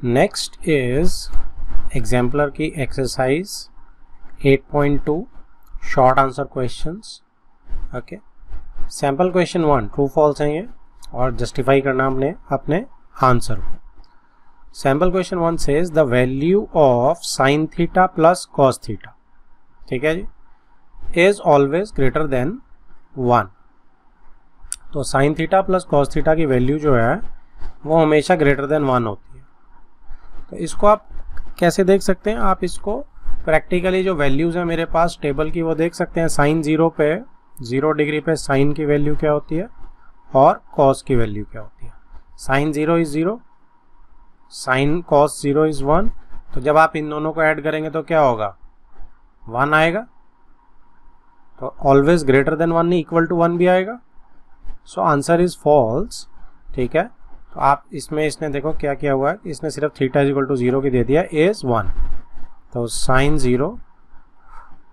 Next is exemplar की exercise 8.2 short answer questions. Okay, sample question 1 true false हैं ये, और जस्टिफाई करना हमने अपने आंसर को। Sample question 1 says the value of sine theta plus cos theta, ठीक है जी, इज ऑलवेज ग्रेटर देन 1। तो sine theta plus cos theta की वैल्यू जो है वो हमेशा ग्रेटर देन 1 होती है। तो इसको आप कैसे देख सकते हैं? आप इसको प्रैक्टिकली जो वैल्यूज़ हैं मेरे पास टेबल की वो देख सकते हैं। साइन 0 पे 0 डिग्री पे साइन की वैल्यू क्या होती है और कॉस की वैल्यू क्या होती है। Sine 0 is 0, sine cos 0 is 1। तो जब आप इन दोनों को ऐड करेंगे तो क्या होगा? 1 आएगा। तो ऑलवेज ग्रेटर देन 1 नहीं, इक्वल टू 1 भी आएगा। सो आंसर इज फॉल्स, ठीक है। तो आप इसमें इसने देखो क्या किया हुआ है, इसने सिर्फ थीटा इज इक्वल टू 0 की दे दिया, इज 1। तो sine 0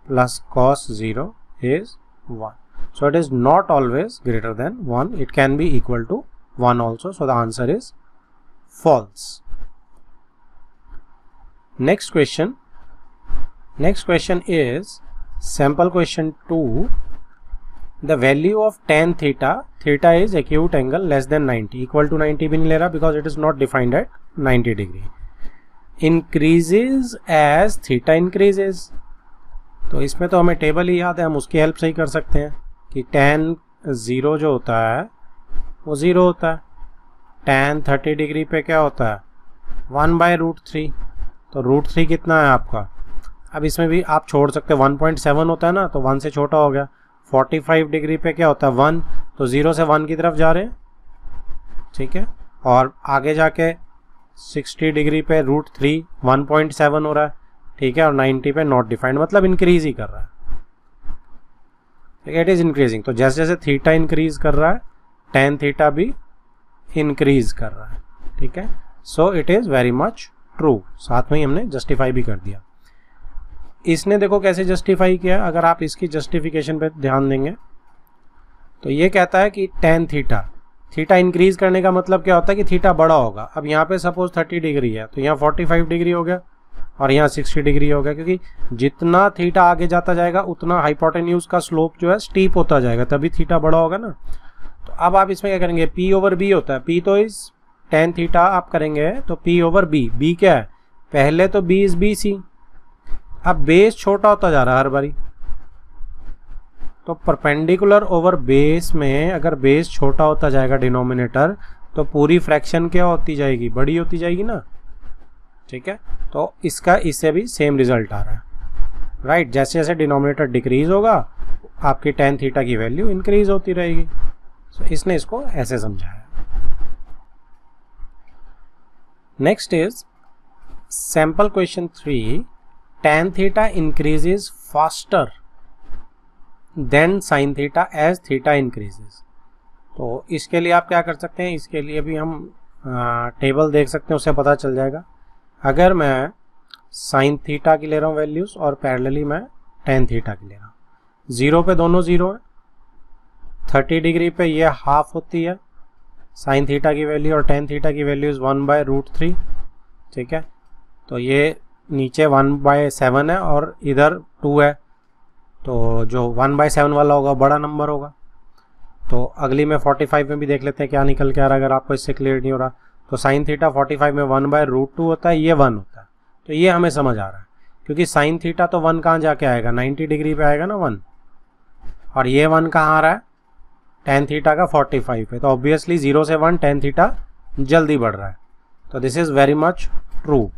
plus cos 0 is 1। So it is not always greater than 1, it can be equal to 1 also. So the answer is false. Next question is sample question 2, the value of tan theta is acute angle less than 90, equal to 90 भी नहीं ले रहा because it is not defined at 90 degree, increases as theta increases। तो इसमें तो हमें table ही याद है, हम उसकी हेल्प से ही कर सकते हैं कि tan 0 जो होता है वो 0 होता है, tan 30 डिग्री पे क्या होता है 1/√3। तो √3 कितना है आपका? अब इसमें भी आप छोड़ सकते हैं, 1.7 होता है ना, तो 1 से छोटा हो गया। 45 डिग्री पे क्या होता है 1, तो 0 से 1 की तरफ जा रहे हैं, ठीक है। और आगे जाके 60 डिग्री पे √3 1.7 हो रहा है, ठीक है। और 90 पे नॉट डिफाइंड, मतलब इंक्रीज ही कर रहा है, ठीक है, इट इज इंक्रीजिंग। तो जैसे जैसे थीटा इंक्रीज कर रहा है टेन थीटा भी इंक्रीज कर रहा है, ठीक है। So it is very much true. साथ में ही हमने जस्टिफाई भी कर दिया। इसने देखो कैसे जस्टिफाई किया, अगर आप इसकी जस्टिफिकेशन पे ध्यान देंगे तो ये कहता है कि टेन थीटा इंक्रीज करने का मतलब क्या होता है कि थीटा बड़ा होगा। अब यहाँ पे सपोज 30 डिग्री है तो यहाँ 45 डिग्री हो गया और यहाँ 60 डिग्री हो गया, क्योंकि जितना थीटा आगे जाता जाएगा उतना हाइपोटेन्यूज का स्लोप जो है स्टीप होता जाएगा, तभी थीटा बड़ा होगा ना। तो अब आप इसमें क्या करेंगे, P/B होता है, P तो इस टेन थीटा आप करेंगे तो P/B, B क्या है पहले, तो B इज BC। अब बेस छोटा होता जा रहा है हर बारी, तो परपेंडिकुलर ओवर बेस में अगर बेस छोटा होता जाएगा डिनोमिनेटर, तो पूरी फ्रैक्शन क्या होती जाएगी, बड़ी होती जाएगी ना, ठीक है। तो इसका इससे भी सेम रिजल्ट आ रहा है, राइट। जैसे जैसे डिनोमिनेटर डिक्रीज होगा आपकी टेन थीटा की वैल्यू इंक्रीज होती रहेगी। तो इसने इसको ऐसे समझाया। Next is sample question 3, tan theta increases faster than sin theta as theta increases। तो इसके लिए आप क्या कर सकते हैं, इसके लिए भी हम टेबल देख सकते हैं, उससे पता चल जाएगा। अगर मैं sin थीटा की ले रहा हूँ वैल्यूज़ और पैरेलली मैं tan थीटा की ले रहा हूँ, 0 पे दोनों 0 है, 30 डिग्री पे ये हाफ होती है sin थीटा की वैल्यू और tan थीटा की वैल्यू इज़ 1/√3, ठीक है। तो ये नीचे 1/7 है और इधर 2 है, तो जो 1/7 वाला होगा बड़ा नंबर होगा। तो अगली में 45 में भी देख लेते हैं क्या निकल के आ रहा है, अगर आपको इससे क्लियर नहीं हो रहा। तो साइन थीटा 45 में 1/√2 होता है, ये 1 होता है। तो ये हमें समझ आ रहा है, क्योंकि साइन थीटा तो 1 कहाँ जाके आएगा, 90 डिग्री पे आएगा ना 1, और ये 1 कहाँ आ रहा है टेन थीटा का 45 पे। तो ऑब्वियसली 0 से 1 टेन थीटा जल्दी बढ़ रहा है। तो this is very much true,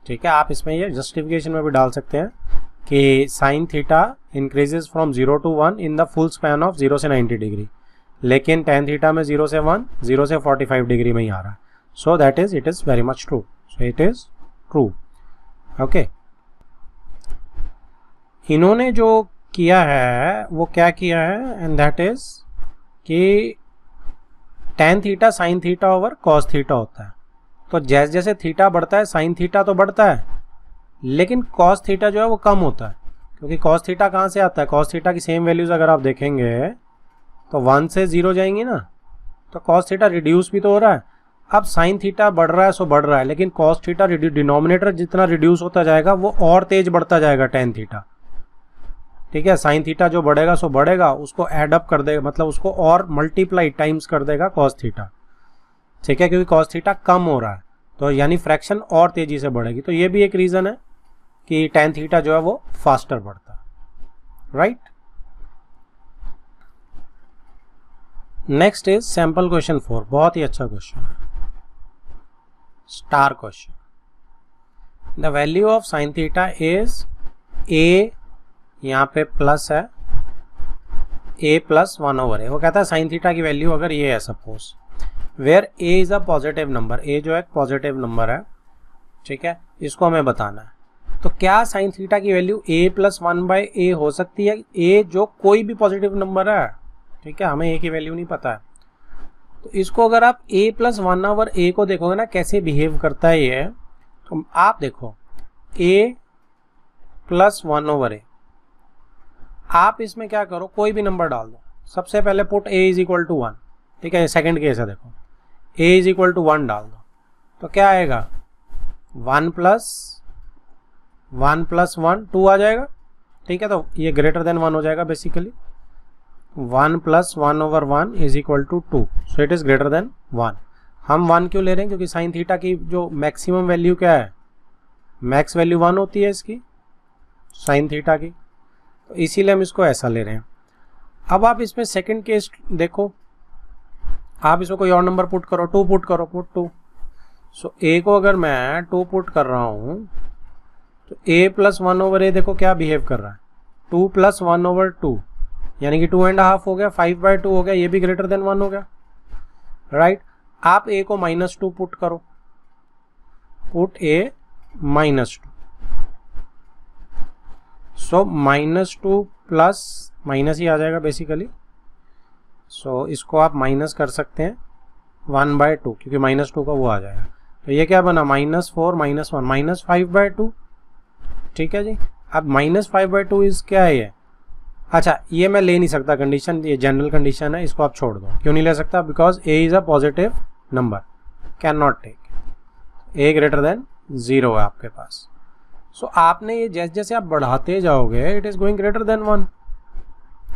ठीक है। आप इसमें ये जस्टिफिकेशन में भी डाल सकते हैं कि sign theta increases from 0 to 1 in the full span of 0 से 90 डिग्री, लेकिन टेन थीटा में 0 से 1 0 से 45 डिग्री में ही आ रहा है। So that is it is very much true. So it is true, okay. इन्होंने जो किया है वो क्या किया है, एंड दैट इज कि tan theta sine theta over cos theta होता है। तो जैसे जैसे थीटा बढ़ता है साइन थीटा तो बढ़ता है, लेकिन कॉस थीटा जो है वो कम होता है, क्योंकि कॉस थीटा कहाँ से आता है, कॉस थीटा की सेम वैल्यूज अगर आप देखेंगे तो 1 से 0 जाएंगी ना, तो कॉस थीटा रिड्यूस भी तो हो रहा है। अब साइन थीटा बढ़ रहा है सो बढ़ रहा है, लेकिन कॉस थीटा डिनोमिनेटर जितना रिड्यूस होता जाएगा वो और तेज बढ़ता जाएगा टेन थीटा। ठीक है, साइन थीटा जो बढ़ेगा सो बढ़ेगा, उसको एड अप कर देगा, मतलब उसको और मल्टीप्लाई टाइम्स कर देगा कॉस थीटा। ठीक है, क्योंकि कॉस थीटा कम हो रहा है तो यानी फ्रैक्शन और तेजी से बढ़ेगी। तो ये भी एक रीजन है कि टेन थीटा जो है वो फास्टर बढ़ता है, right. Next is sample question 4, बहुत ही अच्छा क्वेश्चन है, star question. The value of sine theta is a, यहाँ पे प्लस है, a प्लस 1/a। वो कहता है साइन थीटा की वैल्यू अगर ये है suppose, where a is a positive number, a जो है पॉजिटिव नंबर है, ठीक है, इसको हमें बताना है। तो क्या साइन थीटा की वैल्यू a प्लस 1/a हो सकती है? a जो कोई भी पॉजिटिव नंबर है, ठीक है, हमें a की वैल्यू नहीं पता है। तो इसको अगर आप a प्लस 1/a को देखोगे ना कैसे बिहेव करता है ये, तो आप देखो a प्लस 1/a, आप इसमें क्या करो, कोई भी नंबर डाल दो। सबसे पहले put a is equal to 1, ठीक है, सेकंड केस है, देखो a इज इक्वल टू 1 डाल दो तो क्या आएगा, 1 प्लस 1 2 आ जाएगा। ठीक है, तो ये ग्रेटर देन 1 हो जाएगा basically. 1 plus 1/1 is equal to 2, so it is greater than 1। हम 1 क्यों ले रहे हैं? क्योंकि साइन थीटा की जो मैक्सिमम वैल्यू क्या है, मैक्स वैल्यू 1 होती है इसकी, साइन थीटा की, तो इसीलिए हम इसको ऐसा ले रहे हैं। अब आप इसमें सेकंड केस देखो, आप इसमें कोई और नंबर पुट करो, 2 पुट करो, पुट 2। सो a को अगर मैं 2 पुट कर रहा हूं तो a प्लस 1/a देखो क्या बिहेव कर रहा है, 2 प्लस 1/2 यानी कि 2.5 हो गया, 5/2 हो गया, ये भी ग्रेटर देन 1 हो गया, राइट। आप a को -2 पुट करो, put a -2, so -2 plus minus ही आ जाएगा बेसिकली। सो इसको आप माइनस कर सकते हैं 1/2, क्योंकि -2 का वो आ जाएगा। तो ये क्या बना, -4 -1 -5/2। ठीक है जी। अब -5/2 इज क्या है ये, अच्छा ये मैं ले नहीं सकता कंडीशन, ये जनरल कंडीशन है, इसको आप छोड़ दो। क्यों नहीं ले सकता? Because a is a positive number, can not take, a greater than 0 है आपके पास। सो आपने ये जैसे जैसे आप बढ़ाते जाओगे it is going greater than 1।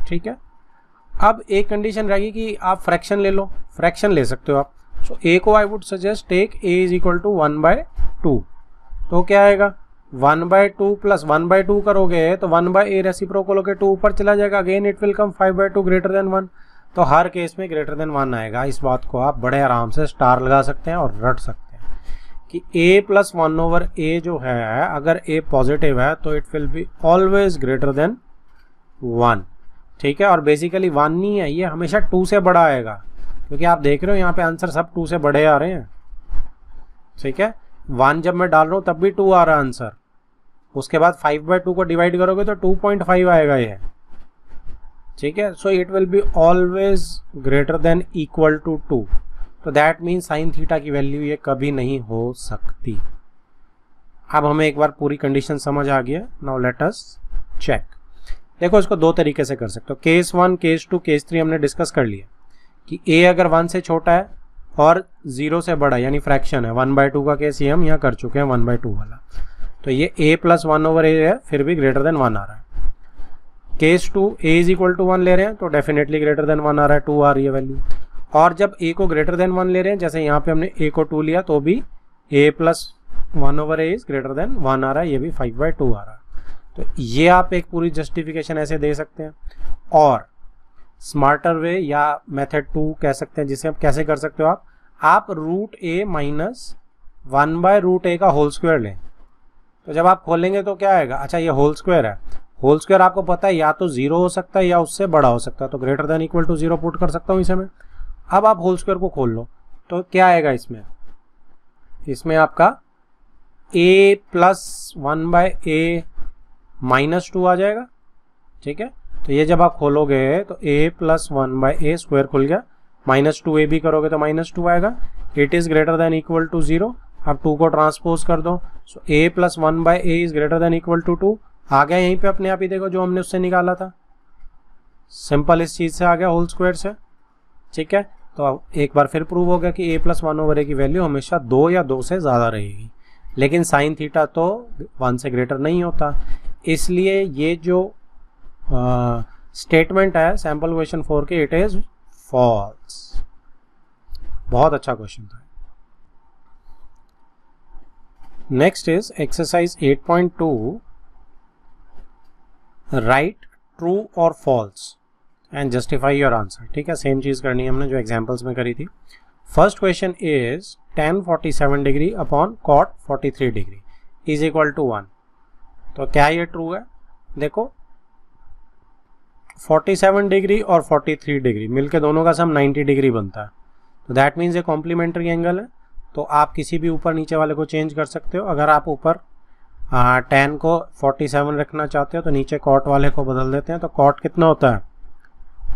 ठीक है, अब एक कंडीशन रहेगी कि आप फ्रैक्शन ले लो, फ्रैक्शन ले सकते हो आप। सो a को I would suggest take a is equal to 1/2, तो क्या आएगा 1/2 प्लस 1/2 करोगे तो 1/a रेसिप्रोकल होकर 2 ऊपर चला जाएगा, again it will come 5/2 greater than 1। तो हर केस में ग्रेटर देन 1 आएगा। इस बात को आप बड़े आराम से स्टार लगा सकते हैं और रट सकते हैं कि a प्लस 1/a जो है, अगर a पॉजिटिव है तो it will be always greater than 1। ठीक है, और बेसिकली 1 नहीं है, ये हमेशा 2 से बड़ा आएगा, क्योंकि आप देख रहे हो यहाँ पे आंसर सब 2 से बड़े आ रहे हैं। ठीक है, 1 जब मैं डाल रहा हूँ तब भी 2 आ रहा है आंसर, उसके बाद 5/2 को डिवाइड करोगे तो 2.5 आएगा ये। ठीक है, so it will be always greater than equal to 2। तो दैट मीन साइन थीटा की वैल्यू ये कभी नहीं हो सकती। अब हमें एक बार पूरी कंडीशन समझ आ गया। Now let us check. देखो इसको दो तरीके से कर सकते हो, केस 1 केस 2 केस 3 हमने डिस्कस कर लिया कि a अगर 1 से छोटा है और 0 से बड़ा यानी फ्रैक्शन है, 1/2 का केस ये हम यहाँ कर चुके हैं 1/2 वाला। तो ये a प्लस 1/a है, फिर भी ग्रेटर देन 1 आ रहा है। Case 2 a is equal to 1 ले रहे हैं तो डेफिनेटली ग्रेटर देन 1 आ रहा है, 2 आ रही है वैल्यू। और जब a को ग्रेटर देन 1 ले रहे हैं, जैसे यहाँ पे हमने a को 2 लिया तो भी a plus 1/a is greater than 1 आ रहा है, ये भी 5/2 आ रहा है। तो ये आप एक पूरी जस्टिफिकेशन ऐसे दे सकते हैं। और स्मार्टर वे या मेथड 2 कह सकते हैं, जिसे आप कैसे कर सकते हो, आप √a माइनस 1/√a का होल स्क्वायर लें। तो जब आप खोलेंगे तो क्या आएगा, अच्छा ये होल स्क्वायर है, होल स्क्वायर आपको पता है या तो 0 हो सकता है या उससे बड़ा हो सकता है, तो greater than equal to 0 put कर सकता हूँ इसे मैं। अब आप होल स्क्वायर को खोल लो तो क्या आएगा इसमें आपका a प्लस 1/a माइनस 2 आ जाएगा। ठीक है, तो ये जब आप खोलोगे तो a प्लस 1/a स्क्वायर खुल गया, -2a भी करोगे तो -2 आएगा। It is greater than equal to 0। अब 2 को ट्रांसपोज कर दो, so a plus 1/a is greater than equal to 2 आ गया यहीं पे अपने आप ही। देखो जो हमने उससे निकाला था, सिंपल इस चीज से आ गया होल स्क्वायर से। ठीक है, तो एक बार फिर प्रूव हो गया कि a+1/a की वैल्यू हमेशा 2 या 2 से ज़्यादा रहेगी, लेकिन साइन थीटा तो 1 से ग्रेटर नहीं होता। इसलिए ये जो स्टेटमेंट है सैम्पल क्वेश्चन 4 के, इट इज फॉल्स। बहुत अच्छा क्वेश्चन था। Next is exercise 8.2, right true और false and justify your answer. ठीक है, सेम चीज करनी है हमने जो एग्जांपल्स में करी थी। First question is tan 47 degree upon cot 43 degree is equal to 1। तो क्या ये ट्रू है? देखो 47 डिग्री और 43 डिग्री मिलके दोनों का सम 90 डिग्री बनता है, तो दैट मीन्स ये कॉम्प्लीमेंट्री एंगल है। तो आप किसी भी ऊपर नीचे वाले को चेंज कर सकते हो। अगर आप ऊपर tan को 47 रखना चाहते हो तो नीचे cot वाले को बदल देते हैं। तो cot कितना होता है?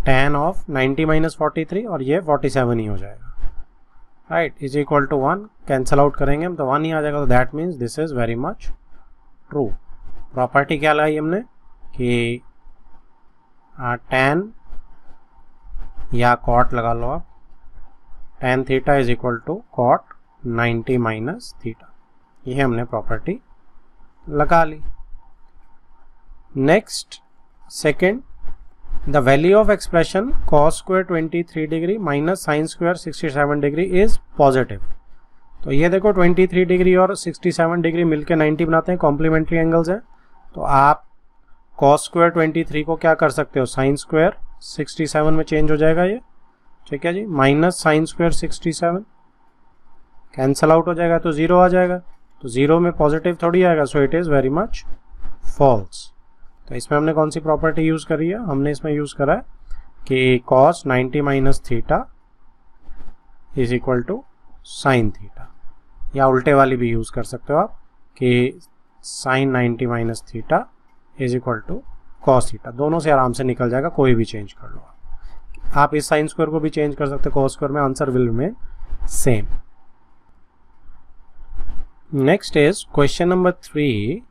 tan ऑफ 90 माइनस 43 और ये 47 ही हो जाएगा, right, is equal to 1। Cancel out करेंगे हम तो 1 ही आ जाएगा। तो that means this is very much true. Property क्या लगाई हमने कि tan या cot लगा लो आप, tan theta is equal to cot 90 minus theta, ये हमने प्रॉपर्टी लगा ली। Next second, the value of expression cos square 23 degree minus sine square 67 degree is positive. तो ये देखो 23 डिग्री और 67 डिग्री मिलकर 90 बनाते हैं, कॉम्प्लीमेंट्री एंगल्स हैं। तो आप cos स्क्वायर 23 को क्या कर सकते हो, साइन स्क्वायर 67 में चेंज हो जाएगा ये, ठीक है जी, minus sine square 67 cancel out हो जाएगा तो 0 आ जाएगा। तो 0 में पॉजिटिव थोड़ी आएगा, so it is very much false. तो इसमें हमने कौन सी प्रॉपर्टी यूज़ करी है? हमने इसमें यूज़ करा है कि cos 90 minus theta is equal to sine theta, या उल्टे वाली भी यूज़ कर सकते हो आप कि sine 90 minus theta is equal to cos theta. दोनों से आराम से निकल जाएगा, कोई भी चेंज कर लो आप इस साइन स्क्वायर को भी चेंज कर सकते हो cos स्क्वायर में, answer will remain same. Next is question number 3,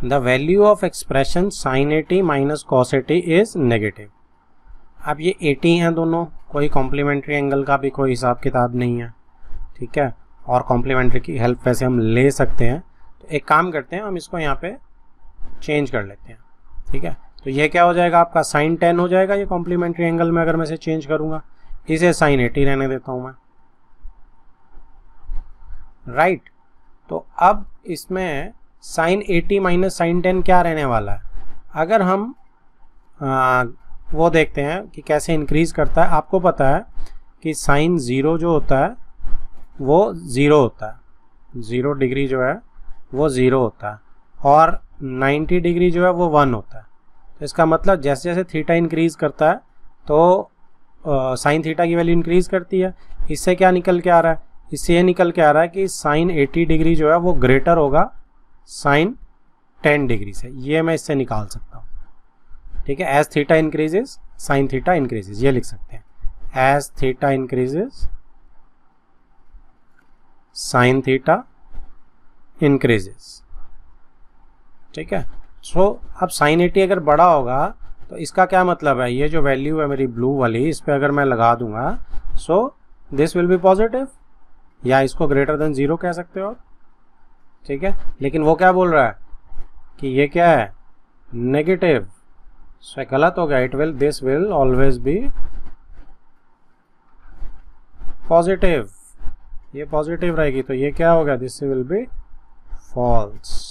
the value of expression sin 80 minus cos 80 is negative. अब ये 80 हैं दोनों, कोई कॉम्प्लीमेंट्री एंगल का भी कोई हिसाब किताब नहीं है, ठीक है, और कॉम्प्लीमेंट्री की हेल्प वैसे हम ले सकते हैं। तो एक काम करते हैं, हम इसको यहाँ पे चेंज कर लेते हैं, ठीक है। तो ये क्या हो जाएगा आपका, sin 10 हो जाएगा ये कॉम्प्लीमेंट्री एंगल में। अगर मैं इसे चेंज करूँगा, इसे sin 80 रहने देता हूँ मैं, राइट। तो अब इसमें sin 80 माइनस sin 10 क्या रहने वाला है? अगर हम वो देखते हैं कि कैसे इंक्रीज करता है। आपको पता है कि sin 0 जो होता है वो 0 होता है, 0 डिग्री जो है वो 0 होता है, और 90 डिग्री जो है वो 1 होता है। तो इसका मतलब जैसे जैसे थीटा इंक्रीज करता है तो साइन थीटा की वैल्यू इंक्रीज करती है। इससे क्या निकल के आ रहा है? इससे ये निकल के आ रहा है कि साइन 80 डिग्री जो है वो ग्रेटर होगा साइन 10 डिग्री से। ये मैं इससे निकाल सकता हूँ, ठीक है। As theta increases sine theta increases, ये लिख सकते हैं, as theta increases sine theta increases, ठीक है। सो अब साइन 80 अगर बड़ा होगा तो इसका क्या मतलब है, ये जो वैल्यू है मेरी ब्लू वाली, इस पर अगर मैं लगा दूंगा, so this will B positive, या इसको ग्रेटर देन 0 कह सकते हो आप, ठीक है। लेकिन वो क्या बोल रहा है कि ये क्या है, नेगेटिव। सो गलत हो गया, this will always be positive, ये पॉजिटिव रहेगी। तो ये क्या होगा, this will be false.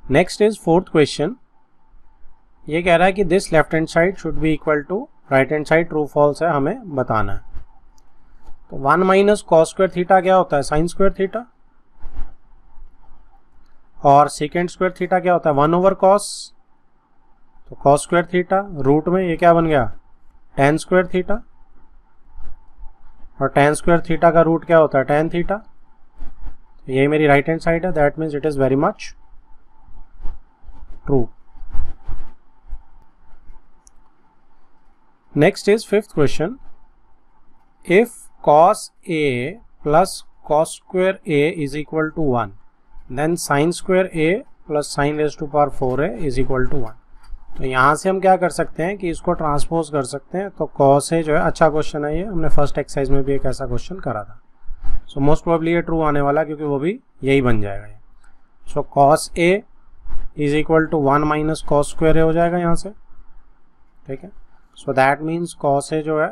Next is fourth question. ये कह रहा है कि this left hand side should be equal to right hand side, true false है, हमें बताना है। तो 1 माइनस कॉस स्क्वायर थीटा क्या होता है, साइन स्क्वायर थीटा, और सेकेंड स्क्वायर थीटा क्या होता है, 1 ओवर कॉस, तो कॉस स्क्वायर थीटा, रूट में ये क्या बन गया, tan स्क्वायर थीटा, और tan स्क्वायर थीटा का रूट क्या होता है, tan थीटा। तो ये मेरी राइट हैंड साइड है, that means it is very much true. Next is fifth question, if cos a plus cos square a is equal to 1, then sin square a plus sin raised to power 4a is equal to 1. तो यहाँ से हम क्या कर सकते हैं कि इसको ट्रांसपोज कर सकते हैं। तो cos A जो है, अच्छा क्वेश्चन है ये, हमने फर्स्ट एक्सरसाइज में भी एक ऐसा क्वेश्चन करा था। सो मोस्ट प्रोबेबली ये ट्रू आने वाला है क्योंकि वो भी यही बन जाएगा। So cos A is equal to 1 minus cos square A हो जाएगा यहाँ से, ठीक है। So that means cos A जो है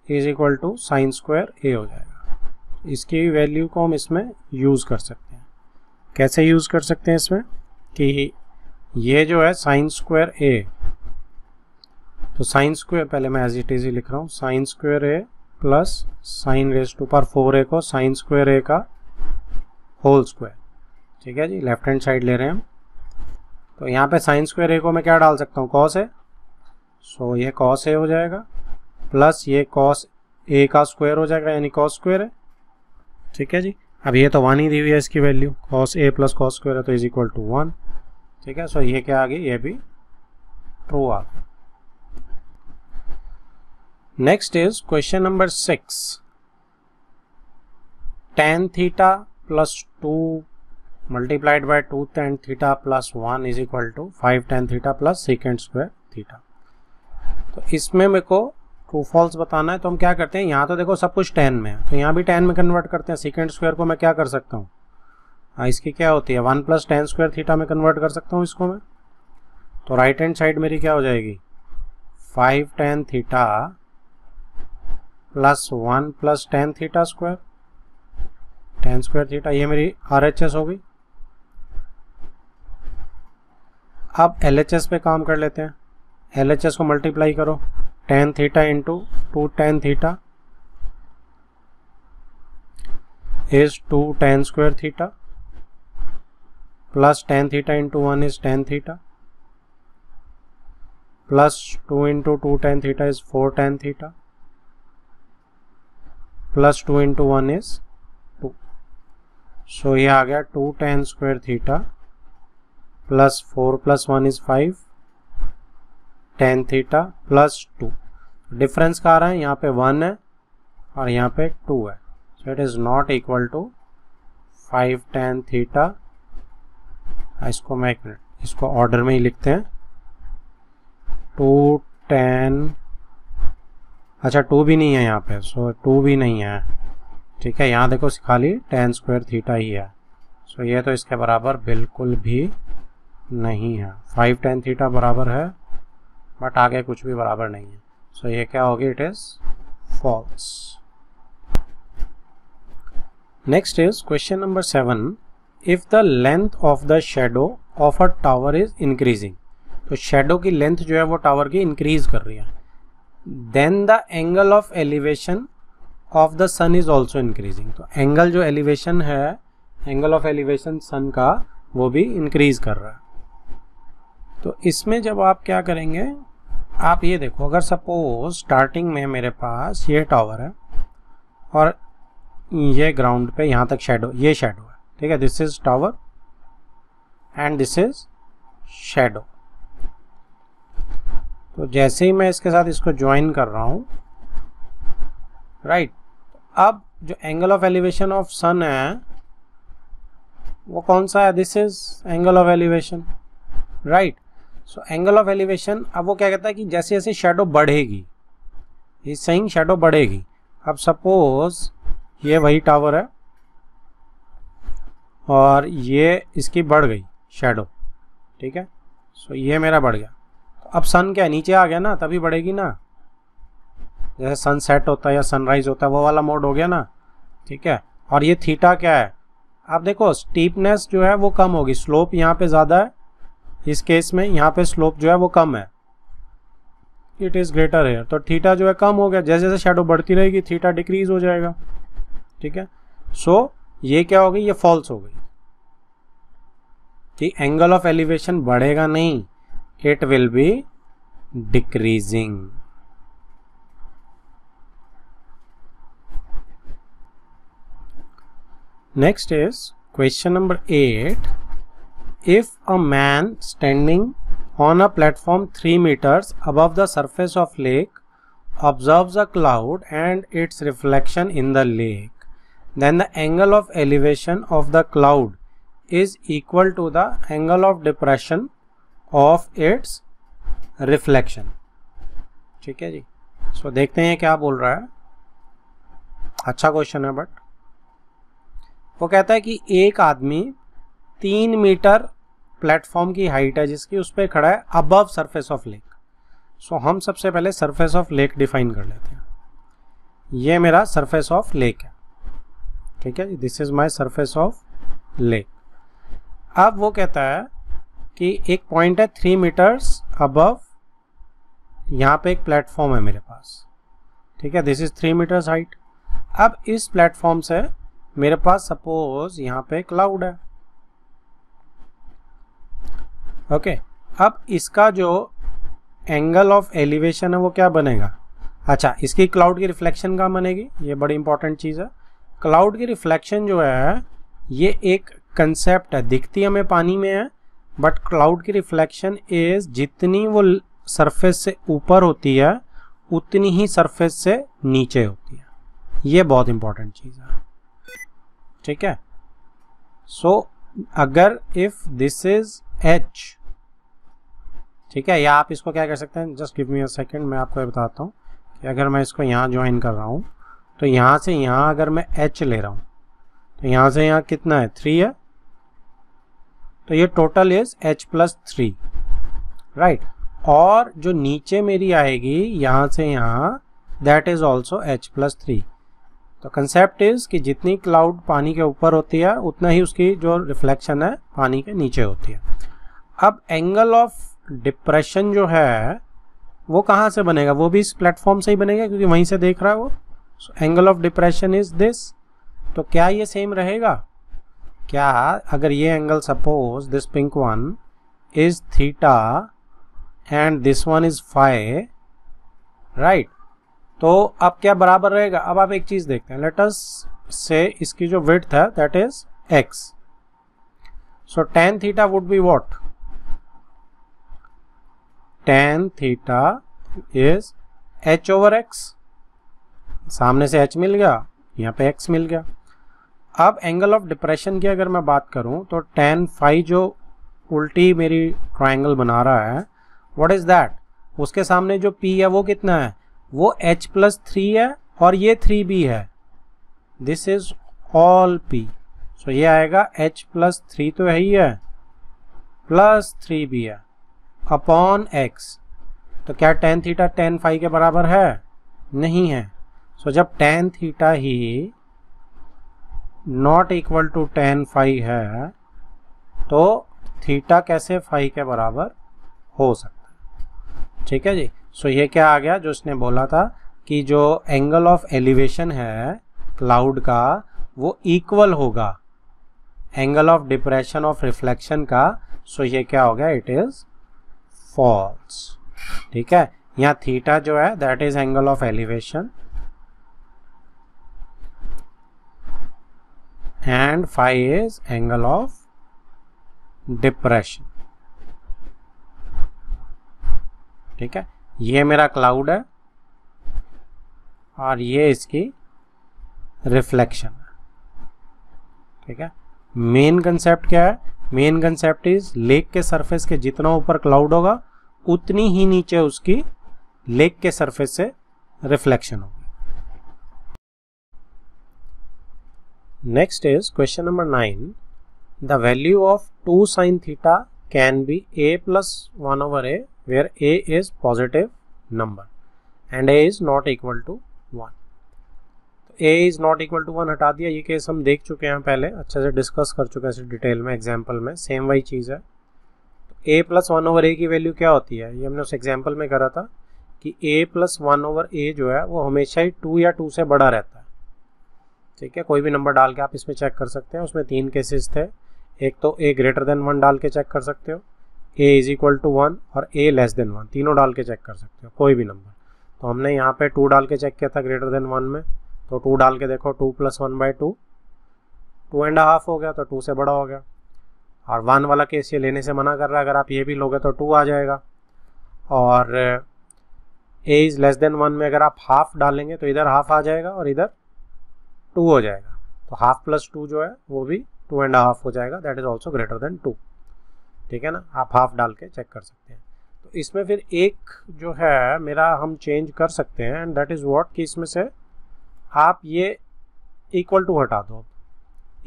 is equal to sine square A हो जाएगा। इसकी वैल्यू को हम इसमें यूज़ कर सकते हैं। कैसे यूज़ कर सकते हैं इसमें कि ये जो है साइन स्क्वायर A, तो साइन स्क्वायर, पहले मैं एज इट इज ही लिख रहा हूँ, sine square A plus sine raise to power 4A को साइन स्क्वायर A का होल स्क्वायर, ठीक है जी। लेफ्ट हैंड साइड ले रहे हैं हम। तो यहाँ पे साइन स्क्वायर A को मैं क्या डाल सकता हूँ, cos A। सो ये cos A हो जाएगा प्लस ये cos A का स्क्वायर हो जाएगा, यानी cos स्क्वायर है, ठीक है जी। अब ये तो 1 ही दी हुई है इसकी value, cos A plus cos square है तो इज इक्वल टू 1, ठीक है। सो ये क्या आ गई, ये भी ट्रू आ गई। Next is question number 6। tan theta plus 2 multiplied by 2 tan theta plus 1 is equal to 5 tan theta plus second square theta. तो इसमें मेरे को ट्रू फॉल्स बताना है। तो हम क्या करते हैं, यहाँ तो देखो सब कुछ tan में है, तो यहाँ भी tan में कन्वर्ट करते हैं। सेकेंड स्क्वायर को मैं क्या कर सकता हूँ, इसकी क्या होती है 1 प्लस tan स्क्वायर थीटा में कन्वर्ट कर सकता हूँ इसको मैं। तो राइट हैंड साइड मेरी क्या हो जाएगी, 5 tan theta plus 1 plus tan theta square, tan square theta, ये मेरी RHS हो गई। अब LHS पे काम कर लेते हैं। LHS को मल्टीप्लाई करो, tan theta into 2 tan theta is 2 tan square theta plus tan theta into 1 is tan theta plus 2 into 2 tan theta is 4 tan theta plus 2 into 1 is 2। सो ये आ गया 2 tan square theta plus 4 plus 1 is 5 tan theta plus 2। Difference का आ रहा है, यहाँ पे 1 है और यहाँ पे 2 है। So it is not equal to 5 tan theta. इसको मैं एक मिनट, इसको ऑर्डर में ही लिखते हैं। 2 tan, अच्छा 2 भी नहीं है यहाँ पे, सो 2 भी नहीं है, ठीक है। यहाँ देखो खाली tan स्क्वायर थीटा ही है। सो ये तो इसके बराबर बिल्कुल भी नहीं है। 5 tan थीटा बराबर है बट आगे कुछ भी बराबर नहीं है। सो ये क्या होगी, it is false. Next is question number 7। If the length of the shadow of a tower is increasing, तो शेडो की लेंथ जो है वो टावर की इंक्रीज कर रही है, then the angle of elevation of the sun is also increasing. तो एंगल जो एलिवेशन है, एंगल ऑफ एलिवेशन सन का, वो भी इंक्रीज कर रहा है। तो इसमें जब आप क्या करेंगे, आप ये देखो, अगर सपोज स्टार्टिंग में मेरे पास ये टावर है और ये ग्राउंड पे यहाँ तक शेडो, ये शेडो है, ठीक है। This is tower and this is shadow. तो जैसे ही मैं इसके साथ इसको ज्वाइन कर रहा हूँ, राइट, अब जो एंगल ऑफ एलिवेशन ऑफ सन है वो कौन सा है, this is angle of elevation, right. So angle of elevation, अब वो क्या कहता है कि जैसे जैसे शेडो बढ़ेगी, इस सेइंग शेडो बढ़ेगी। अब सपोज ये वही टावर है और ये इसकी बढ़ गई शेडो, ठीक है। सो ये मेरा बढ़ गया। तो अब सन क्या है, नीचे आ गया ना, तभी बढ़ेगी ना। जैसे सन सेट होता है या सनराइज होता है, वो वाला मोड हो गया ना, ठीक है। और ये थीटा क्या है, आप देखो स्टीपनेस जो है वो कम होगी, स्लोप यहाँ पे ज़्यादा है इस केस में, यहाँ पे स्लोप जो है वो कम है, इट इज़ ग्रेटर है। तो थीटा जो है कम हो गया, जैसे जैसे शेडो बढ़ती रहेगी थीटा डिक्रीज हो जाएगा, ठीक है। सो ये क्या हो गई, ये फॉल्स हो गई कि एंगल ऑफ एलिवेशन बढ़ेगा नहीं, it will B decreasing. Next is question number 8. If a man standing on a platform 3 meters above the surface of lake observes a cloud and its reflection in the lake, then the angle of elevation of the cloud is equal to the angle of depression of its reflection. ठीक है जी। सो देखते हैं क्या बोल रहा है। अच्छा question है, बट वो कहता है कि एक आदमी 3 मीटर प्लेटफॉर्म की हाइट है जिसकी, उस पर खड़ा है अबव सरफेस ऑफ लेक। सो हम सबसे पहले सरफेस ऑफ लेक डिफाइन कर लेते हैं। ये मेरा सरफेस ऑफ लेक है, ठीक है, this is my surface of lake. अब वो कहता है कि एक पॉइंट है 3 मीटर्स अबव, यहाँ पे एक प्लेटफॉर्म है मेरे पास, ठीक है, दिस इज 3 मीटर्स हाइट। अब इस प्लेटफॉर्म से मेरे पास सपोज यहाँ पे क्लाउड है, ओके। अब इसका जो एंगल ऑफ एलिवेशन है वो क्या बनेगा? अच्छा, इसकी क्लाउड की रिफ्लेक्शन कहाँ बनेगी? ये बड़ी इंपॉर्टेंट चीज़ है। क्लाउड की रिफ्लेक्शन जो है ये एक कंसेप्ट है, दिखती हमें पानी में है, बट क्लाउड की रिफ्लेक्शन इज जितनी वो सरफेस से ऊपर होती है उतनी ही सरफेस से नीचे होती है। ये बहुत इंपॉर्टेंट चीज़ है, ठीक है। सो अगर इफ दिस इज एच, ठीक है, या आप इसको क्या कर सकते हैं, just give me a second, मैं आपको बताता हूँ कि अगर मैं इसको यहाँ ज्वाइन कर रहा हूँ तो यहाँ से यहाँ अगर मैं एच ले रहा हूँ तो यहाँ से यहाँ कितना है? 3 है, तो ये total is h plus 3, right. और जो नीचे मेरी आएगी यहाँ से यहाँ, that is also h plus 3। तो कंसेप्ट इज कि जितनी क्लाउड पानी के ऊपर होती है उतना ही उसकी जो रिफ्लेक्शन है पानी के नीचे होती है। अब एंगल ऑफ डिप्रेशन जो है वो कहाँ से बनेगा? वो भी इस प्लेटफॉर्म से ही बनेगा क्योंकि वहीं से देख रहा है वो। So angle of depression is this. तो क्या ये सेम रहेगा? क्या अगर ये angle suppose this pink one is theta and this one is phi, right, तो अब क्या बराबर रहेगा? अब आप एक चीज देखते हैं, लेट अस से इसकी जो विड्थ है that is x, so tan theta would be what? tan theta is h over x, सामने से h मिल गया, यहाँ पे x मिल गया। अब एंगल ऑफ डिप्रेशन की अगर मैं बात करूं तो tan फाई जो उल्टी मेरी ट्रायंगल बना रहा है, व्हाट इज दैट? उसके सामने जो p है वो कितना है? वो h प्लस 3 है और ये 3b है, दिस इज ऑल p। सो ये आएगा h प्लस 3 तो है ही है, प्लस 3b है अपॉन x। तो क्या tan थीटा tan फाई के बराबर है? नहीं है। सो जब tan थीटा ही not equal to tan phi है तो थीटा कैसे फाई के बराबर हो सकता है? ठीक है जी। सो ये क्या आ गया जो उसने बोला था कि जो एंगल ऑफ एलिवेशन है क्लाउड का वो इक्वल होगा angle of depression of reflection का। सो ये क्या हो गया? It is false. ठीक है, यहाँ थीटा जो है that is angle of elevation and phi is angle of depression। ठीक है, ये मेरा क्लाउड है और ये इसकी रिफ्लेक्शन है। ठीक है, मेन कंसेप्ट क्या है? मेन कंसेप्ट इज लेक के सरफेस के जितना ऊपर क्लाउड होगा उतनी ही नीचे उसकी लेक के सरफेस से रिफ्लेक्शन होगी। Next is question number 9. The value of 2 sin theta can be a plus 1 over a, where a is positive number and a is not equal to 1. a is not equal to 1 हटा दिया। ये case हम देख चुके हैं पहले, अच्छे से डिस्कस कर चुके हैं डिटेल में एग्जाम्पल में, सेम वही चीज़ है। तो a प्लस 1 ओवर a की वैल्यू क्या होती है? ये हमने उस एग्जाम्पल में करा था कि a प्लस 1 ओवर a जो है वो हमेशा ही 2 या 2 से बड़ा रहता है। ठीक है, कोई भी नंबर डाल के आप इसमें चेक कर सकते हैं। उसमें 3 केसेस थे, एक तो a ग्रेटर देन 1 डाल के चेक कर सकते हो, a इज इक्वल टू 1 और a लेस देन 1, तीनों डाल के चेक कर सकते हो कोई भी नंबर। तो हमने यहाँ पे 2 डाल के चेक किया था ग्रेटर देन 1 में, तो 2 डाल के देखो, 2 प्लस 1/2 2.5 हो गया, तो 2 से बड़ा हो गया। और 1 वाला केस ये लेने से मना कर रहा है, अगर आप ये भी लोगे तो 2 आ जाएगा। और a इज लेस देन 1 में अगर आप हाफ डालेंगे तो इधर हाफ आ जाएगा और इधर 2 हो जाएगा, तो हाफ प्लस 2 जो है वो भी 2.5 हो जाएगा, that is also greater than 2। ठीक है ना, आप हाफ डाल के चेक कर सकते हैं। तो इसमें फिर एक जो है मेरा हम चेंज कर सकते हैं, एंड दैट इज़ व्हाट कि इसमें से आप ये इक्वल टू हटा दो।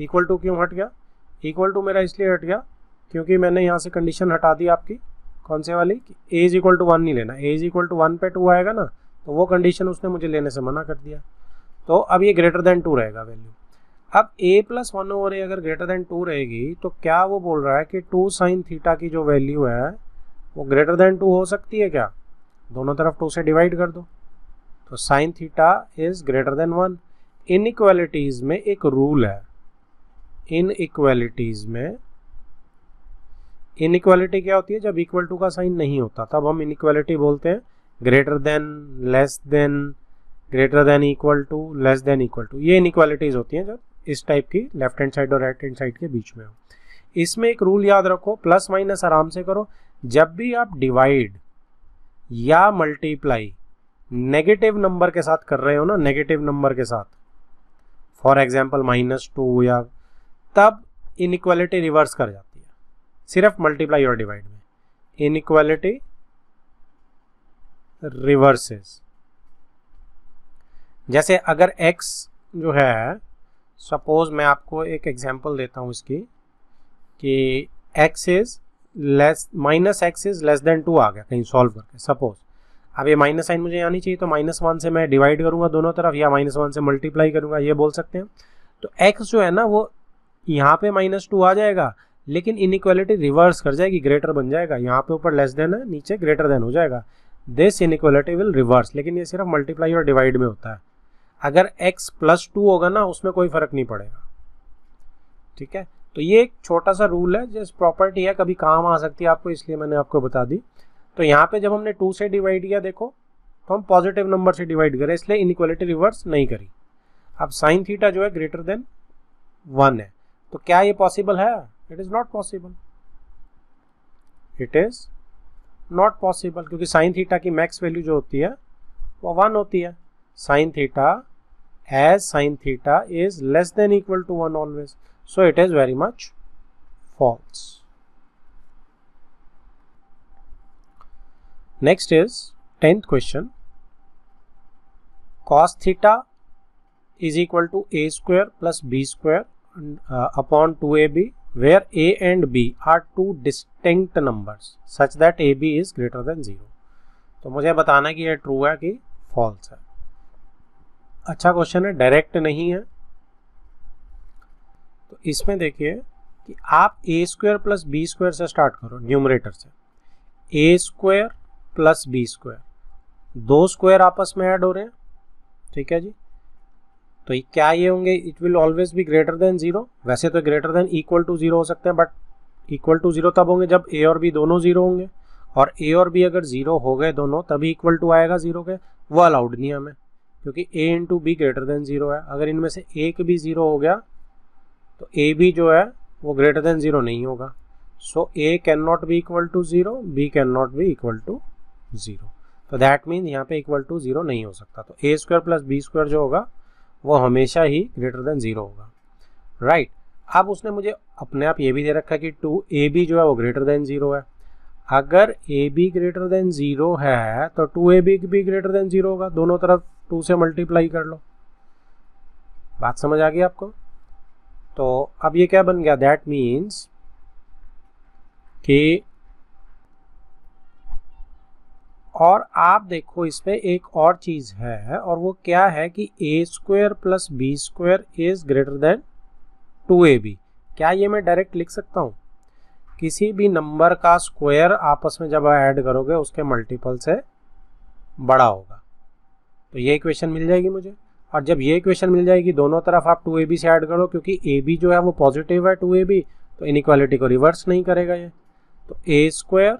इक्वल टू क्यों हट गया? इक्वल टू मेरा इसलिए हट गया क्योंकि मैंने यहाँ से कंडीशन हटा दी आपकी, कौन से वाली, कि ए इज इक्वल टू 1 नहीं लेना। ए इज इक्वल टू 1 पे 2 आएगा ना, तो वो कंडीशन उसने मुझे लेने से मना कर दिया। तो अब ये ग्रेटर देन 2 रहेगा वैल्यू। अब a प्लस 1/a अगर ग्रेटर देन 2 रहेगी तो क्या वो बोल रहा है कि 2 साइन थीटा की जो वैल्यू है वो ग्रेटर देन 2 हो सकती है क्या? दोनों तरफ 2 से डिवाइड कर दो, तो sine theta is greater than 1। Inequalities में एक रूल है, इनइक्वालिटीज में इनइक्वालिटी क्या होती है? जब इक्वल टू का साइन नहीं होता तब हम इनइक्वालिटी बोलते हैं greater than, less than, greater than equal to, less than equal to. ये इनइक्वालिटीज होती हैं जब इस टाइप की लेफ्ट हैंड साइड और राइट हैंड साइड के बीच में हो। इसमें एक रूल याद रखो, प्लस माइनस आराम से करो। जब भी आप डिवाइड या मल्टीप्लाई नेगेटिव नंबर के साथ कर रहे हो ना, नेगेटिव नंबर के साथ, फॉर एग्जाम्पल -2 या, तब इनइक्वालिटी रिवर्स कर जाती है। सिर्फ मल्टीप्लाई और डिवाइड में इनइक्वालिटी रिवर्सेस। जैसे अगर x जो है, सपोज मैं आपको एक एग्जांपल देता हूं इसकी, कि x is less, -x is less than 2 आ गया कहीं सॉल्व करके सपोज। अब ये माइनस साइन मुझे आनी चाहिए, तो -1 से मैं डिवाइड करूंगा दोनों तरफ, या -1 से मल्टीप्लाई करूंगा, ये बोल सकते हैं। तो x जो है ना वो यहाँ पे -2 आ जाएगा, लेकिन इनइक्वालिटी रिवर्स कर जाएगी, ग्रेटर बन जाएगा। यहाँ पे ऊपर लेस देन है, नीचे ग्रेटर देन हो जाएगा। दिस इनइक्वालिटी विल रिवर्स, लेकिन ये सिर्फ मल्टीप्लाई और डिवाइड में होता है। अगर x + 2 होगा ना, उसमें कोई फर्क नहीं पड़ेगा, ठीक है। तो ये एक छोटा सा रूल है, जिस प्रॉपर्टी है कभी काम आ सकती है आपको, इसलिए मैंने आपको बता दी। तो यहाँ पे जब हमने 2 से डिवाइड किया, देखो तो हम पॉजिटिव नंबर से डिवाइड करें, इसलिए इनइक्वालिटी रिवर्स नहीं करी। अब साइन थीटा जो है ग्रेटर देन 1 है, तो क्या ये पॉसिबल है? It is not possible, it is not possible, क्योंकि साइन थीटा की मैक्स वैल्यू जो होती है वो 1 होती है। Sine theta as sin theta is less than equal to 1 always, so it is very much false. Next is 10th question. Cos theta is equal to a square plus b square upon 2ab, where a and b are two distinct numbers such that ab is greater than 0. तो मुझे बताना कि ये true है कि false है। अच्छा question है, डायरेक्ट नहीं है। तो इसमें देखिए कि आप a square plus b square से स्टार्ट करो, न्यूमरेटर से। a square plus b square, दो स्क्वायर आपस में ऐड हो रहे हैं, ठीक है जी। तो क्या ये होंगे? It will always be greater than 0। वैसे तो ग्रेटर देन इक्वल टू 0 हो सकते हैं, बट इक्वल टू 0 तब होंगे जब a और b दोनों 0 होंगे, और a और b अगर 0 हो गए दोनों, तभी इक्वल टू आएगा 0 के। वो अलाउड नहीं है हमें, क्योंकि a into be greater than 0 है। अगर इनमें से एक भी 0 हो गया तो a भी जो है वो ग्रेटर देन 0 नहीं होगा। So a can not be equal to 0, b can not be equal to 0। तो दैट मीन्स यहाँ पे इक्वल टू 0 नहीं हो सकता। तो a square plus b square जो होगा वो हमेशा ही ग्रेटर देन 0 होगा, राइट। अब उसने मुझे अपने आप ये भी दे रखा है कि 2ab जो है वो ग्रेटर देन 0 है। अगर ab ग्रेटर देन 0 है तो 2ab भी ग्रेटर देन 0 होगा। दोनों तरफ 2 से मल्टीप्लाई कर लो। बात समझ आ गई आपको? तो अब ये क्या बन गया? दैट मीन्स कि, और आप देखो इसमें एक और चीज है, और वो क्या है कि a square plus b square is greater than 2ab। क्या ये मैं डायरेक्ट लिख सकता हूं? किसी भी नंबर का स्क्वायर आपस में जब ऐड करोगे उसके मल्टीपल से बड़ा होगा, तो ये इक्वेशन मिल जाएगी मुझे। और जब ये इक्वेशन मिल जाएगी, दोनों तरफ आप 2ab से ऐड करो, क्योंकि ab जो है वो पॉजिटिव है 2ab, तो इनइक्वालिटी को रिवर्स नहीं करेगा ये। तो a square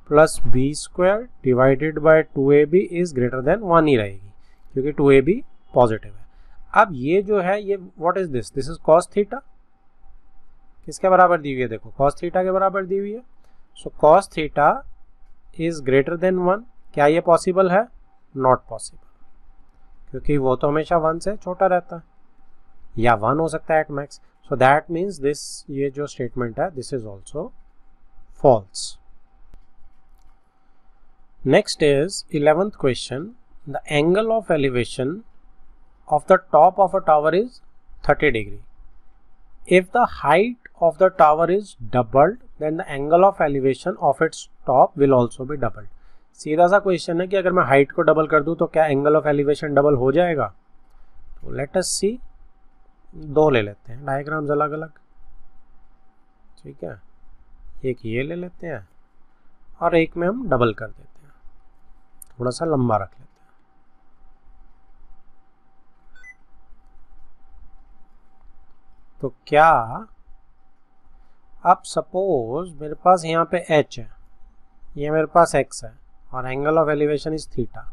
plus b square divided by 2ab is greater than 1 ही रहेगी, क्योंकि 2ab पॉजिटिव है। अब ये जो है ये what is this? This is cos theta. किसके बराबर दी हुई है? देखो कॉस थीटा के बराबर दी हुई है। So cos theta is greater than 1। क्या ये पॉसिबल है? नॉट पॉसिबल, क्योंकि वो तो हमेशा 1 से छोटा रहता है, या 1 हो सकता है at max. So that means this, ये जो स्टेटमेंट है, this is also false. Next is 11th question. The angle of elevation of the top of a tower is 30 degree. If the height of the tower is doubled, then the angle of elevation of its top will also be doubled. सीधा सा question है कि अगर मैं height को double कर दूं तो क्या एंगल ऑफ एलिवेशन डबल हो जाएगा? तो लेट अस सी, दो ले लेते हैं डायग्राम्स अलग अलग, ठीक है। एक ये ले लेते हैं और एक में हम डबल कर देते हैं, थोड़ा सा लंबा रख लेते हैं। तो क्या अब सपोज मेरे पास यहाँ पे h है, ये मेरे पास x है और angle of elevation is theta,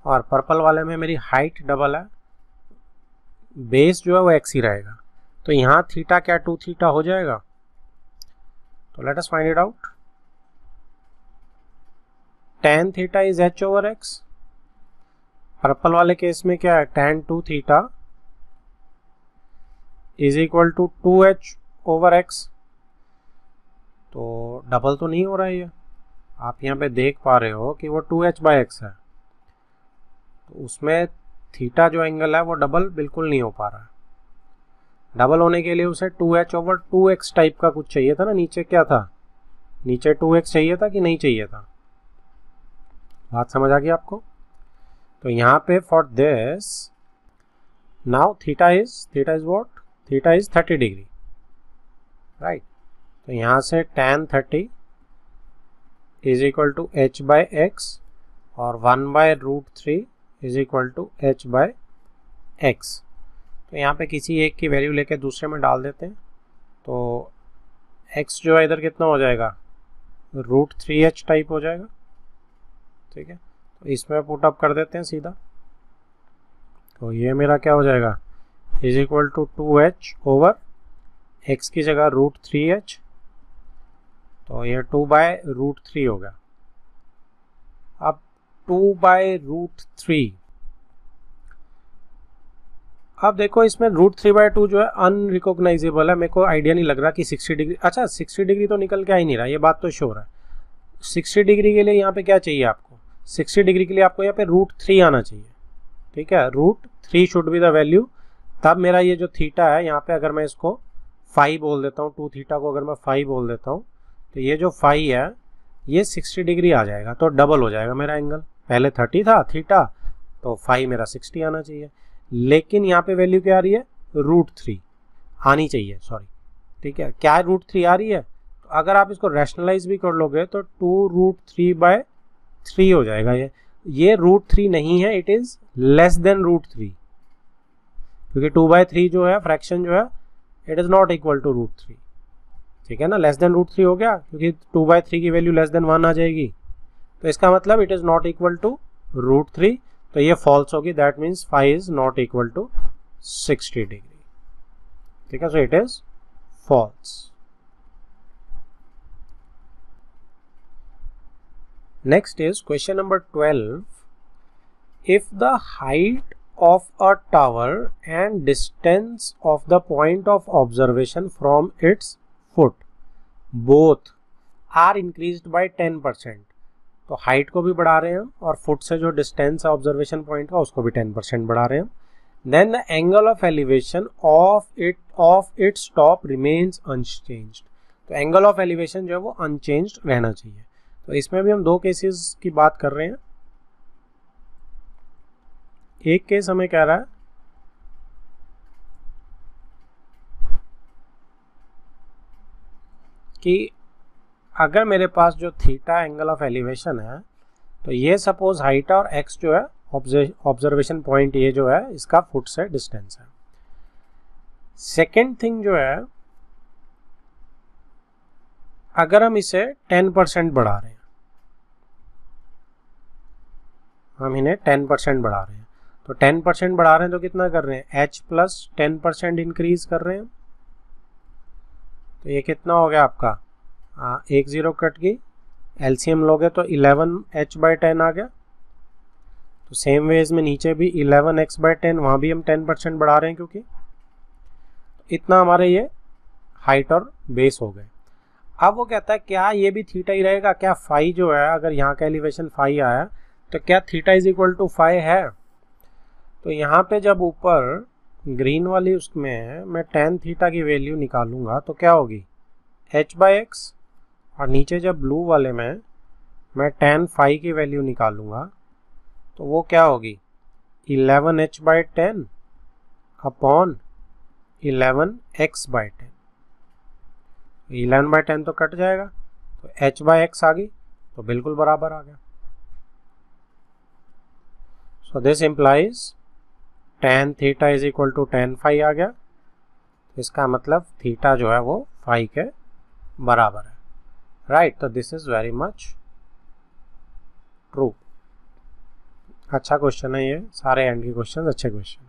और पर्पल वाले में मेरी हाइट डबल है, बेस जो है वो x ही रहेगा, तो यहाँ थीटा क्या 2 थीटा हो जाएगा? तो let us find it out. tan theta is h over x, purple वाले केस में क्या है, tan 2 theta is equal to 2h over x। तो डबल तो नहीं हो रहा है ये, आप यहाँ पे देख पा रहे हो कि वो 2h बाई x है, तो उसमें थीटा जो एंगल है वो डबल बिल्कुल नहीं हो पा रहा है। डबल होने के लिए उसे 2h ओवर 2x टाइप का कुछ चाहिए था ना, नीचे क्या था, नीचे 2x चाहिए था कि नहीं चाहिए था? बात समझ आ गई आपको? तो यहाँ पे for this now theta is what, theta is 30 degree, right. तो यहाँ से tan 30 is equal to h by x और 1/√3 is equal to h by x। तो यहाँ पे किसी एक की वैल्यू लेके दूसरे में डाल देते हैं, तो x जो है इधर कितना हो जाएगा, √3h टाइप हो जाएगा, ठीक है। तो इसमें पुट अप कर देते हैं सीधा, तो ये मेरा क्या हो जाएगा, is equal to 2h over x की जगह √3h, तो ये 2/√3 हो गया। अब 2/√3, अब देखो इसमें √3/2 जो है अनरिकॉग्नाइजेबल है, मेरे को आइडिया नहीं लग रहा कि 60 डिग्री, अच्छा 60 डिग्री तो निकल के आ ही नहीं रहा, ये बात तो श्योर है। 60 डिग्री के लिए यहाँ पे क्या चाहिए आपको, 60 डिग्री के लिए आपको यहाँ पे √3 आना चाहिए, ठीक है। √3 शुड बी द वैल्यू, तब मेरा ये जो थीटा है यहाँ पे अगर मैं इसको 5 बोल देता हूँ, 2 थीटा को अगर मैं 5 बोल देता हूँ, तो ये जो 5 है ये 60 डिग्री आ जाएगा, तो डबल हो जाएगा मेरा एंगल। पहले 30 था थीटा, तो 5 मेरा 60 आना चाहिए, लेकिन यहाँ पे वैल्यू क्या आ रही है, √3 आनी चाहिए, सॉरी, ठीक है। क्या √3 आ रही है, तो अगर आप इसको रैशनलाइज भी कर लोगे तो 2√3/3 हो जाएगा। ये √3 नहीं है, इट इज लेस देन √3, क्योंकि 2/3 जो है फ्रैक्शन जो है it is not equal to √3, ठीक है ना। लेस देन √3 हो गया, क्योंकि 2/3 की वैल्यू लेस देन 1 आ जाएगी, तो इसका मतलब it is not equal to √3, तो ये फॉल्स होगी, that means 5 is not equal to 60 degree, ठीक है। So it is false. Next is question number 12। If the height of a tower and distance of the point of observation from its foot both are increased by 10%, तो height को भी बढ़ा रहे हैं हम और फुट से जो डिस्टेंस है ऑब्जर्वेशन पॉइंट का उसको भी 10% बढ़ा रहे हैं हम, then the angle of elevation of its top remains unchanged, तो एंगल ऑफ एलिवेशन जो है वो अनचेंज्ड रहना चाहिए। तो इसमें भी हम दो केसेस की बात कर रहे हैं। एक केस हमें कह रहा है कि अगर मेरे पास जो थीटा एंगल ऑफ एलिवेशन है, तो ये सपोज हाइट और एक्स जो है ऑब्जर्वेशन पॉइंट ये जो है इसका फुट से डिस्टेंस है। सेकेंड थिंग जो है, अगर हम इसे 10% बढ़ा रहे हैं, हम इन्हें 10% बढ़ा रहे हैं, तो 10% बढ़ा रहे हैं तो कितना कर रहे हैं, h प्लस 10% इंक्रीज कर रहे हैं, तो ये कितना हो गया आपका, 1 0 कट गई, एलसीएम लोगे तो 11h/10 आ गया। तो सेम वेज में नीचे भी 11x/10, वहाँ भी हम 10% बढ़ा रहे हैं, क्योंकि इतना हमारे ये हाइट और बेस हो गए। अब वो कहता है क्या ये भी थीटा ही रहेगा, क्या फाई जो है, अगर यहाँ का एलिवेशन फाई आया तो क्या theta is equal to phi है। तो यहाँ पे जब ऊपर ग्रीन वाली उसमें मैं tan थीटा की वैल्यू निकालूंगा तो क्या होगी h/x, और नीचे जब ब्लू वाले में मैं tan फाई की वैल्यू निकालूंगा तो वो क्या होगी 11h/10 अपॉन 11x/10। 11/10 तो कट जाएगा, तो h/x आ गई, तो बिल्कुल बराबर आ गया। So this implies tan theta is equal to tan phi आ गया। इसका मतलब थीटा जो है वो फाई के बराबर है, राइट। तो this is very much true. अच्छा क्वेश्चन है ये, सारे एंड के क्वेश्चन अच्छे क्वेश्चन।